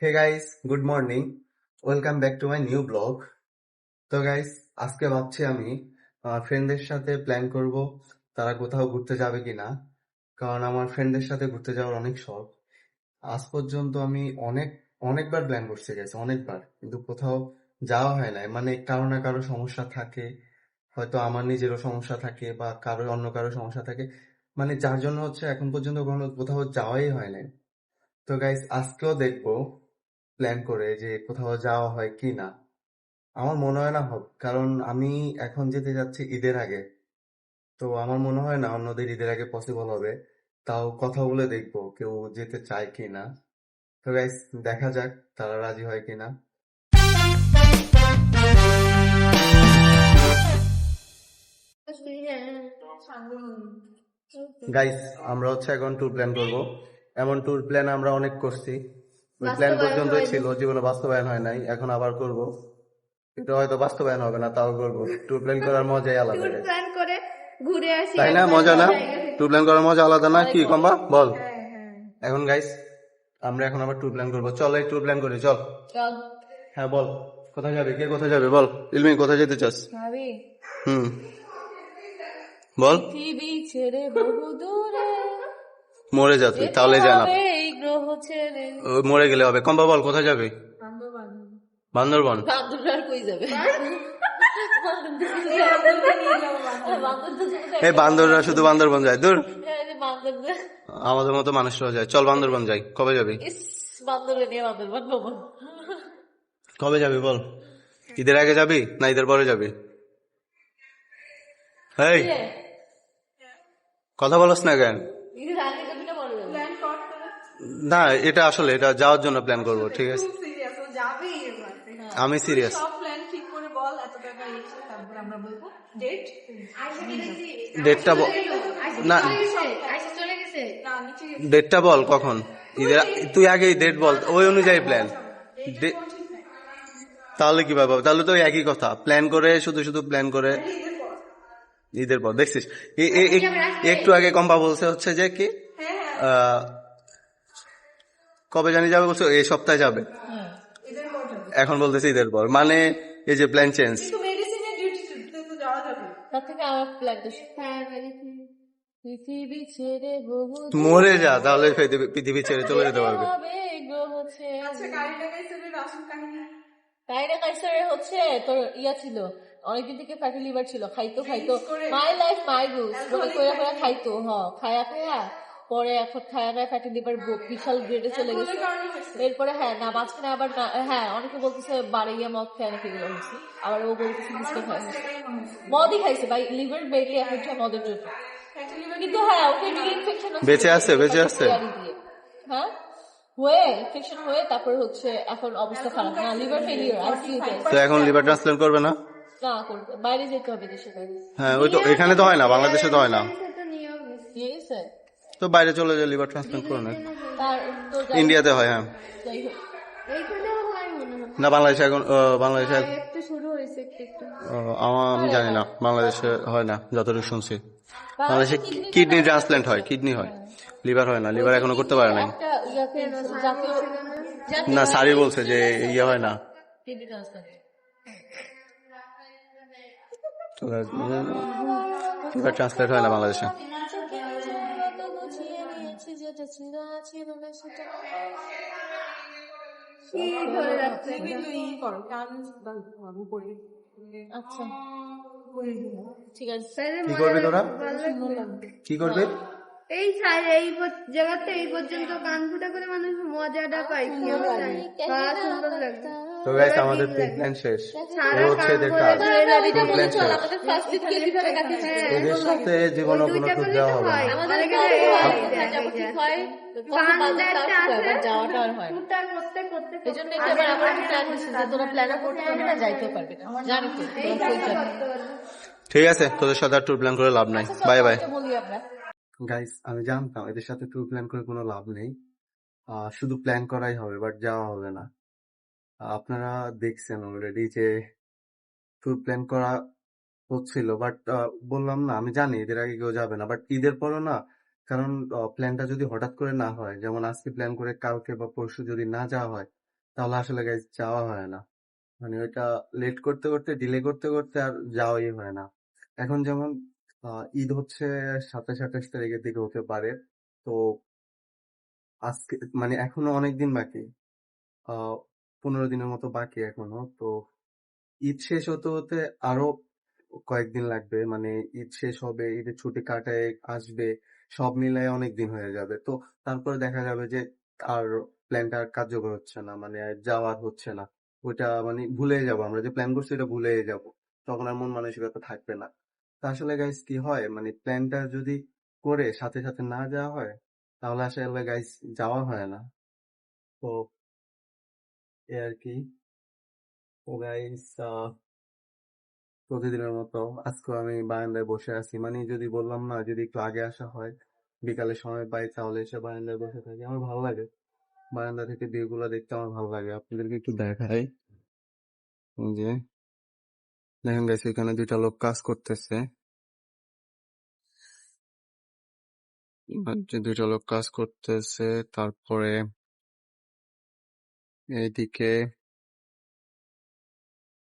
Hey guys, good morning. Welcome back to my new blog. তো guys, আজকে ভাবছি আমি আমার ফ্রেন্ডদের সাথে প্ল্যান করব তারা কোথাও ঘুরতে যাবে কিনা। কারণ আমার ফ্রেন্ডদের সাথে ঘুরতে যাওয়ার অনেক শখ। আজ পর্যন্ত আমি অনেকবার প্ল্যান করতে গেছি, অনেকবার, কিন্তু কোথাও যাওয়া হয় না। মানে কারো না কারো সমস্যা থাকে, হয়তো আমার নিজেরও সমস্যা থাকে বা কারো অন্য কারো সমস্যা থাকে, মানে যার জন্য হচ্ছে এখন পর্যন্ত কোথাও যাওয়াই হয় না। তো গাইস, আজকেও দেখবো প্ল্যান করে যে কোথাও যাওয়া হয় কি না। আমার মনে হয় না হবে, কারণ আমি এখন যেতে যাচ্ছি ঈদের আগে। তো আমার মনে হয় না অন্যদের ঈদের আগে পসিবল হবে। তাও কথা বলে দেখবো কেউ যেতে চায় কি না। তো গাইস, দেখা যাক তারা রাজি হয় কিনা। গাইস, আমরা হচ্ছে এখন ট্যুর প্ল্যান করব। এমন ট্যুর প্ল্যান আমরা অনেক করছি, ওই প্ল্যান পর্যন্তই ছিল, জীবনে বাস্তবায়ন হয় নাই, এখন আবার করব। কিন্তু হয়তো বাস্তবায়ন হবে না, তাও করবো। ট্যুর প্ল্যান করার মজাই আলাদা ট্যুর guys। প্ল্যান করে ঘুরে আসি তাই না, একবার মজা না? জায়গা থেকে। ট্যুর প্ল্যান করার মজা আলাদা না? কি কম্বা বল। হ্যাঁ। এখন গাইস, আমরা এখন আবার ট্যুর প্ল্যান করবো। চল, এই ট্যুর প্ল্যান করি, চল। চল হ্যাঁ বল, কোথায় যাবে, কে কোথায় যাবে বল। ইলমি, কোথায় যেতে চাস? ভাবি হুম, বল। পৃথিবী ছেড়ে বহু দূরে মরে যা তুই, যেতে তাহলে জানা। হবে এই গ্রহ ছেড়ে। মরে গেলে হবে। কম্বা বল, কোথায় যাবে? বান্দরবান। বান্দরবন। বান্দরবান আর কই যাবে? এই বান্দররা শুধু বান্দরবন যায়, দূর। বান্দরবান আমাদের মতো মানুষরাও যায়। চল বান্দরবন যাই। কবে যাবি? ইস বান্দরে নিয়ে বান্দরবান বাবা। কবে যাবি বল। ঈদের আগে যাবি না ঈদের পরে যাবি? এই, কথা বলস না কেন? ঈদের আগে যাবি না পরে যাবি? না, এটা আসলে এটা যাওয়ার জন্য প্ল্যান করব, ঠিক আছে? সিরিয়াস ও যাবেই এবার। আমি সিরিয়াস। সব প্ল্যান ঠিক করে বল, এত টাকা এসে তারপর আমরা বলবো ডেট। ডেটটা বল না, আইসা চলে গেছে। না নিচে ডেটটা বল কখন ঈদের। তুই আগেই ডেট বল, ওই অনুযায়ী প্ল্যান। তাহলে কি ভাবে, তাহলে তো ওই একই কথা, প্ল্যান করে শুধু শুধু প্ল্যান করে। ঈদের পর দেখছিস, একটু আগে কম্পা বলছে হচ্ছে যে কি আহ, কবে জানি যাবে বলছো, এই সপ্তাহে যাবে। এখন বলতেছে ঈদের পর, মানে এই যে প্ল্যান চেঞ্জ। কিন্তু মেডিসিনের ডিউটি তো যাওয়া যাবে। তার থেকে আমার প্ল্যানটা পৃথিবী ছেড়ে বহু মরে যা, তাহলে পৃথিবী ছেড়ে চলে যেতে পারবে। হবে গ্রহ ছেড়ে। আচ্ছা গাড়িটা গাইছে আসল কাহিনী। কাইরা কাইসারে হচ্ছে তোর ইয়া ছিল, অনেকদিন থেকে ফ্যাটি লিভার ছিল, খাইতো মাই লাইফ মাই রুলস বলে কইরা কইরা খাইতো, খায়া খায়া পরে এখন খায়া খায়া ফ্যাটি লিভার বিশাল গ্রেডে চলে গেছে। এরপরে না মাঝখানে আবার অনেকে বলতেছে বাড়িয়া মদ খেয়ে নাকি এগুলো হচ্ছে, আবার ও বলতেছে মিস্টেক হয়েছে, মদই খাইছে ভাই, লিভার বেডলি এফেক্ট হয় মদের জন্য। কিন্তু ওকে ইনফেকশন বেঁচে আছে, বেঁচে আছে। হয়ে ইনফেকশন হয়ে তারপর হচ্ছে এখন অবস্থা খারাপ, না লিভার ফেলিওর আইসিইউতে। তো এখন লিভার ট্রান্সপ্লান্ট করবে না? না করবে, বাইরে যেতে হবে দেশের বাইরে। হ্যাঁ, ওই তো এখানে তো হয় না, বাংলাদেশে তো হয় না। ঠিক আছে, তো বাইরে চলে যায় লিভার ট্রান্সপ্লান্ট করে না। তার তো ইন্ডিয়াতে হয়, হ্যাঁ। যাই হোক না, বাংলাদেশে এখন বাংলাদেশে একটু শুরু হয়েছে একটু আমি জানি না, বাংলাদেশে হয় না যতটুকু শুনছি। বাংলাদেশে কিডনি ট্রান্সপ্লান্ট হয়, কিডনি হয়, লিভার হয় না। লিভার এখনো করতে পারে নাই। একটা ইয়াতে জাতীয় না, সারি বলছে যে ইয়ে হয় না। কিডনি ট্রান্সপ্লান্ট লিভার ট্রান্সপ্লান্ট হয় না বাংলাদেশে। যেটা ছিল ছিল না সেটা কিন্তু ই করো কান উপরে। আচ্ছা ঠিক আছে। কি করবে তোরা, কি করবে? এই জায়গাতে এই পর্যন্ত কান ফুটা করে মানুষ মজাটা পায়, কি বড় সুন্দর লাগে। তো গাইস, আমাদের প্ল্যান শেষ। এ হচ্ছে এদের কাজ, প্ল্যান শেষ। আমাদের ফার্স্ট দিকে কিভাবে কাটিয়েছে এদের সাথে জীবনে কোনো ট্যুর দেওয়া হবে না। আমাদের কোথায় যাবো ঠিক হয়, যাওয়াটা আর হয় ফুটা করতে করতে এই জন্য এবার আমরা একটা প্ল্যান দিচ্ছি যে তোরা প্ল্যানও করতে পারবি না, যাইতেও পারবি না, জানি তো তোরা কই যাবি। ঠিক আছে, তোদের সাথে আর ট্যুর প্ল্যান করে লাভ নাই। Bye bye. বলি আমরা গাইস, আমি জানতাম এদের সাথে ট্যুর প্ল্যান করে কোনো লাভ নেই, শুধু প্ল্যান করাই হবে, বাট যাওয়া হবে না। আপনারা দেখছেন অলরেডি যে ট্যুর প্ল্যান করা হচ্ছিল, বাট বললাম না, আমি জানি ঈদের আগে কেউ যাবে না, বাট ঈদের পরও না। কারণ প্ল্যানটা যদি হঠাৎ করে না হয়, যেমন আজকে প্ল্যান করে কালকে বা পরশু যদি না যাওয়া হয়, তাহলে আসলে গাইস যাওয়া হয় না। মানে ওইটা লেট করতে করতে ডিলে করতে করতে আর যাওয়াই হয় না। এখন যেমন ঈদ হচ্ছে 27-28 তারিখের দিকে হতে পারে। তো আজকে মানে এখনো অনেক দিন বাকি। 15 দিনের মতো বাকি এখনো। তো ঈদ শেষ হতে হতে আরো কয়েকদিন লাগবে। মানে ঈদ শেষ হবে, ঈদের ছুটি কাটায় আসবে, সব মিলায় অনেক দিন হয়ে যাবে। তো তারপরে দেখা যাবে যে আর প্ল্যানটা আর কার্যকর হচ্ছে না, মানে আর যাওয়ার হচ্ছে না। ওইটা মানে ভুলে যাবো, আমরা যে প্ল্যান করছি ওটা ভুলে যাব। তখন আর মন মানসিকতা থাকবে না। তা আসলে গাইস কি হয়, মানে প্ল্যানটা যদি করে সাথে সাথে না যাওয়া হয়, তাহলে আসলে গাইস যাওয়া হয় না। তো এ আর কি। তো গাইস প্রতিদিনের মতো আজকেও আমি বারান্দায় বসে আছি। মানে যদি বললাম না, যদি একটু আগে আসা হয়, বিকালে সময় পাই, তাহলে এসে বারান্দায় বসে থাকি, আমার ভালো লাগে। বারান্দা থেকে ভিউ গুলো দেখতে আমার ভালো লাগে। আপনাদেরকে একটু দেখাই, এই যে দেখেন গাইস, এখানে দুইটা লোক কাজ করতেছে। যে দুইটা লোক কাজ করতেছে, তারপরে এইদিকে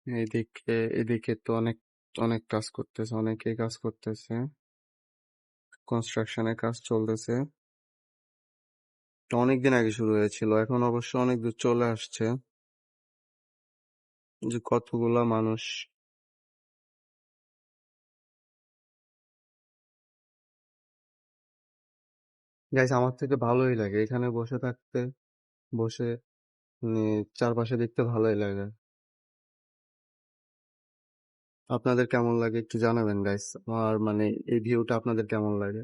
এইদিকে এদিকে তো অনেক অনেক কাজ করতেছে, অনেকেই কাজ করতেছে, কনস্ট্রাকশনের কাজ চলতেছে। অনেকদিন আগে শুরু হয়েছিল, এখন অবশ্য অনেক দূর চলে আসছে। যে কতগুলা মানুষ। গাইস আমার থেকে ভালোই লাগে এখানে বসে থাকতে, বসে চারপাশে দেখতে ভালোই লাগে। আপনাদের কেমন লাগে একটু জানাবেন গাইস, আর মানে এই ভিউটা আপনাদের কেমন লাগে।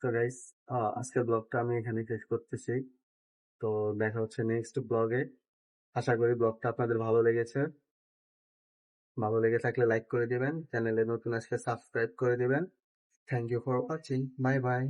তো গাইস আজকের ব্লগটা আমি এখানে শেষ করতেছি। তো দেখা হচ্ছে নেক্সট ব্লগে। আশা করি ব্লগটা আপনাদের ভালো লেগেছে। ভালো লেগে থাকলে লাইক করে দিবেন, চ্যানেলে নতুন আসলে সাবস্ক্রাইব করে দিবেন। Thank you for watching, bye by.